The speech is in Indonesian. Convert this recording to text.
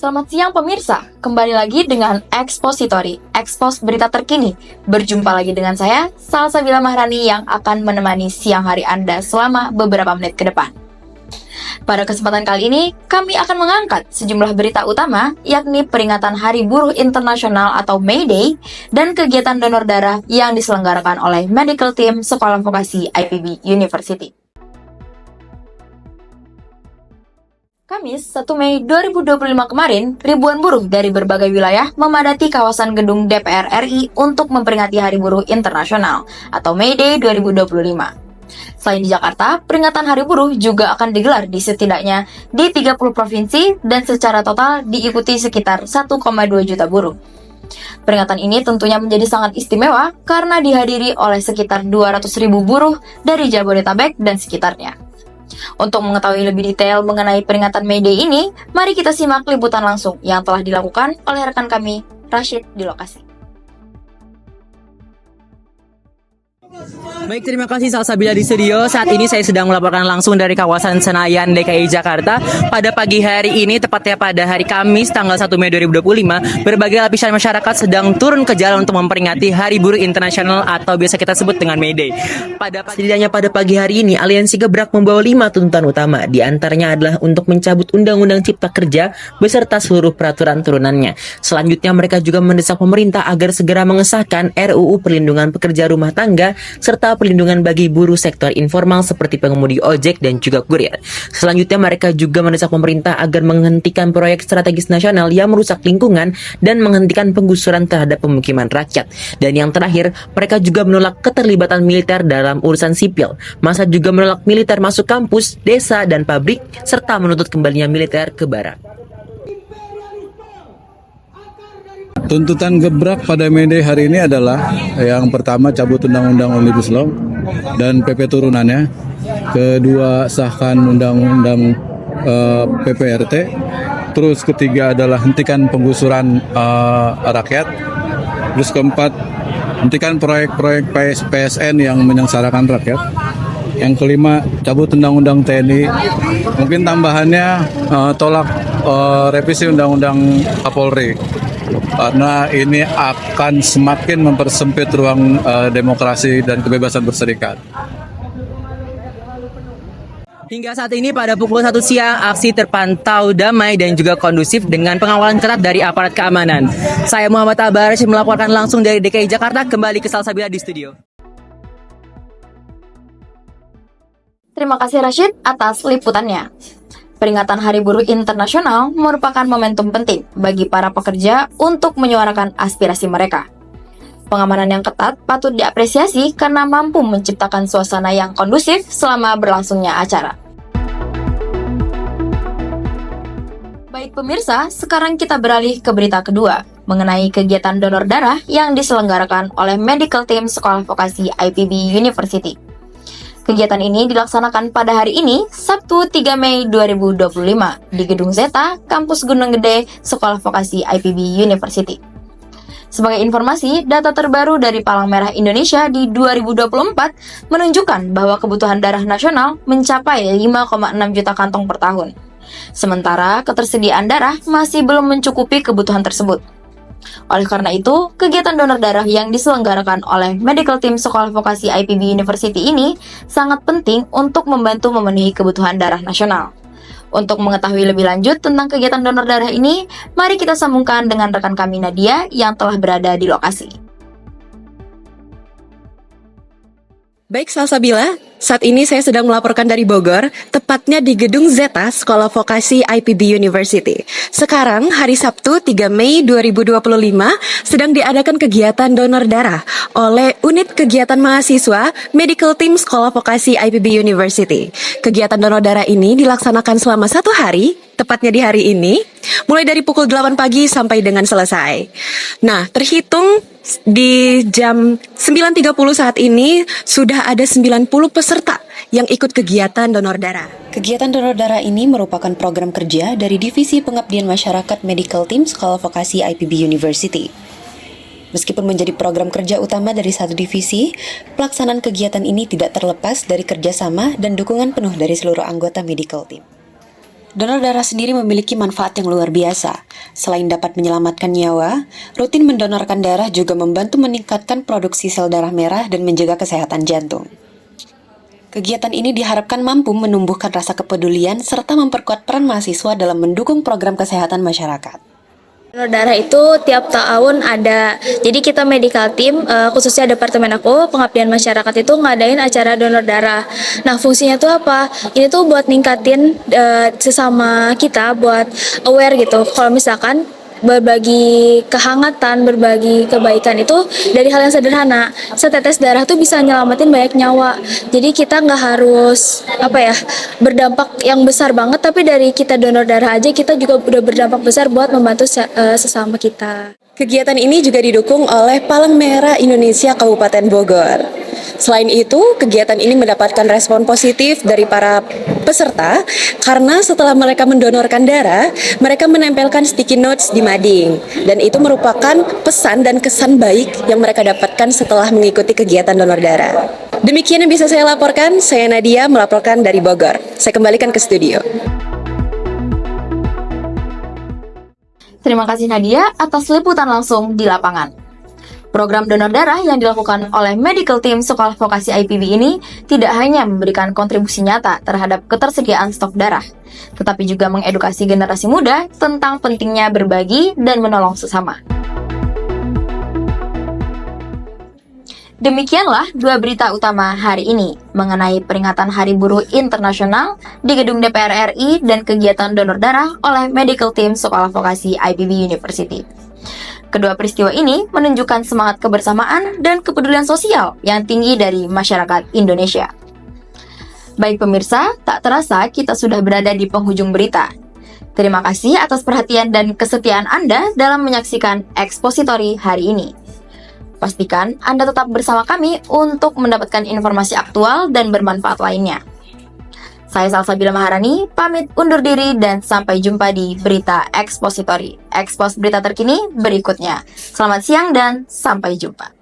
Selamat siang pemirsa, kembali lagi dengan Expository, expose berita terkini. Berjumpa lagi dengan saya, Salsabila Mahrani yang akan menemani siang hari Anda selama beberapa menit ke depan. Pada kesempatan kali ini, kami akan mengangkat sejumlah berita utama, yakni peringatan Hari Buruh Internasional atau May Day, dan kegiatan donor darah yang diselenggarakan oleh Medical Team Sekolah Vokasi IPB University. Kamis 1 Mei 2025 kemarin, ribuan buruh dari berbagai wilayah memadati kawasan gedung DPR RI untuk memperingati Hari Buruh Internasional atau May Day 2025. Selain di Jakarta, peringatan Hari Buruh juga akan digelar di setidaknya di 30 provinsi dan secara total diikuti sekitar 1,2 juta buruh. Peringatan ini tentunya menjadi sangat istimewa karena dihadiri oleh sekitar 200.000 buruh dari Jabodetabek dan sekitarnya. Untuk mengetahui lebih detail mengenai peringatan May Day ini, mari kita simak liputan langsung yang telah dilakukan oleh rekan kami, Rashid, di lokasi. Baik, terima kasih Salsabila di studio. Saat ini saya sedang melaporkan langsung dari kawasan Senayan, DKI Jakarta. Pada pagi hari ini, tepatnya pada hari Kamis, tanggal 1 Mei 2025, berbagai lapisan masyarakat sedang turun ke jalan untuk memperingati Hari Buruh Internasional atau biasa kita sebut dengan May Day. Setidaknya pada pagi hari ini, Aliansi Gebrak membawa 5 tuntutan utama. Di antaranya adalah untuk mencabut Undang-Undang Cipta Kerja beserta seluruh peraturan turunannya. Selanjutnya, mereka juga mendesak pemerintah agar segera mengesahkan RUU Perlindungan Pekerja Rumah Tangga serta perlindungan bagi buruh sektor informal seperti pengemudi ojek dan juga kurir. Selanjutnya mereka juga mendesak pemerintah agar menghentikan proyek strategis nasional yang merusak lingkungan dan menghentikan penggusuran terhadap pemukiman rakyat. Dan yang terakhir, mereka juga menolak keterlibatan militer dalam urusan sipil. Masa juga menolak militer masuk kampus, desa, dan pabrik serta menuntut kembalinya militer ke barat. Tuntutan Gebrak pada May Day hari ini adalah yang pertama cabut Undang-Undang Omnibus Law dan PP turunannya, kedua sahkan Undang-Undang PPRT, terus ketiga adalah hentikan penggusuran rakyat, terus keempat hentikan proyek-proyek PSN yang menyengsarakan rakyat, yang kelima cabut Undang-Undang TNI, mungkin tambahannya tolak revisi Undang-Undang Kapolri. Karena ini akan semakin mempersempit ruang demokrasi dan kebebasan berserikat. Hingga saat ini pada pukul 1 siang, aksi terpantau damai dan juga kondusif dengan pengawalan ketat dari aparat keamanan. Saya Muhammad Abar melaporkan langsung dari DKI Jakarta, kembali ke Salsabila di studio. Terima kasih Rashid atas liputannya. Peringatan Hari Buruh Internasional merupakan momentum penting bagi para pekerja untuk menyuarakan aspirasi mereka. Pengamanan yang ketat patut diapresiasi karena mampu menciptakan suasana yang kondusif selama berlangsungnya acara. Baik pemirsa, sekarang kita beralih ke berita kedua mengenai kegiatan donor darah yang diselenggarakan oleh Medical Team Sekolah Vokasi IPB University. Kegiatan ini dilaksanakan pada hari ini, Sabtu 3 Mei 2025, di Gedung Zeta, Kampus Gunung Gede, Sekolah Vokasi IPB University. Sebagai informasi, data terbaru dari Palang Merah Indonesia di 2024 menunjukkan bahwa kebutuhan darah nasional mencapai 5,6 juta kantong per tahun. Sementara ketersediaan darah masih belum mencukupi kebutuhan tersebut. Oleh karena itu, kegiatan donor darah yang diselenggarakan oleh Medical Team Sekolah Vokasi IPB University ini sangat penting untuk membantu memenuhi kebutuhan darah nasional. Untuk mengetahui lebih lanjut tentang kegiatan donor darah ini, mari kita sambungkan dengan rekan kami Nadia yang telah berada di lokasi. Baik Salsabila, saat ini saya sedang melaporkan dari Bogor, tepatnya di Gedung Zeta Sekolah Vokasi IPB University. Sekarang hari Sabtu 3 Mei 2025 sedang diadakan kegiatan donor darah oleh Unit Kegiatan Mahasiswa Medical Team Sekolah Vokasi IPB University. Kegiatan donor darah ini dilaksanakan selama 1 hari, tepatnya di hari ini, mulai dari pukul 8 pagi sampai dengan selesai. Nah, terhitung di jam 9.30 saat ini sudah ada 90 peserta yang ikut kegiatan donor darah. Kegiatan donor darah ini merupakan program kerja dari Divisi Pengabdian Masyarakat Medical Team Sekolah Vokasi IPB University. Meskipun menjadi program kerja utama dari satu divisi, pelaksanaan kegiatan ini tidak terlepas dari kerjasama dan dukungan penuh dari seluruh anggota medical team. Donor darah sendiri memiliki manfaat yang luar biasa. Selain dapat menyelamatkan nyawa, rutin mendonorkan darah juga membantu meningkatkan produksi sel darah merah dan menjaga kesehatan jantung. Kegiatan ini diharapkan mampu menumbuhkan rasa kepedulian serta memperkuat peran mahasiswa dalam mendukung program kesehatan masyarakat. Donor darah itu tiap tahun ada. Jadi kita medical team, khususnya departemen aku, pengabdian masyarakat itu ngadain acara donor darah. Nah fungsinya tuh apa? Ini tuh buat ningkatin sesama kita, buat aware gitu. Kalau misalkan berbagi kehangatan, berbagi kebaikan itu dari hal yang sederhana. Setetes darah tuh bisa nyelamatin banyak nyawa. Jadi kita nggak harus berdampak yang besar banget, tapi dari kita donor darah aja kita juga udah berdampak besar buat membantu sesama kita. Kegiatan ini juga didukung oleh Palang Merah Indonesia Kabupaten Bogor. Selain itu, kegiatan ini mendapatkan respon positif dari para peserta karena setelah mereka mendonorkan darah, mereka menempelkan sticky notes di mading. Dan itu merupakan pesan dan kesan baik yang mereka dapatkan setelah mengikuti kegiatan donor darah. Demikian yang bisa saya laporkan, saya Nadia melaporkan dari Bogor. Saya kembalikan ke studio. Terima kasih Nadia atas liputan langsung di lapangan. Program donor darah yang dilakukan oleh medical team Sekolah Vokasi IPB ini tidak hanya memberikan kontribusi nyata terhadap ketersediaan stok darah, tetapi juga mengedukasi generasi muda tentang pentingnya berbagi dan menolong sesama. Demikianlah dua berita utama hari ini mengenai peringatan Hari Buruh Internasional di Gedung DPR RI dan kegiatan donor darah oleh medical team Sekolah Vokasi IPB University. Kedua peristiwa ini menunjukkan semangat kebersamaan dan kepedulian sosial yang tinggi dari masyarakat Indonesia. Baik pemirsa, tak terasa kita sudah berada di penghujung berita. Terima kasih atas perhatian dan kesetiaan Anda dalam menyaksikan Expository hari ini. Pastikan Anda tetap bersama kami untuk mendapatkan informasi aktual dan bermanfaat lainnya. Saya Salsabila Maharani, pamit undur diri dan sampai jumpa di Berita Expository. Expose berita terkini berikutnya. Selamat siang dan sampai jumpa.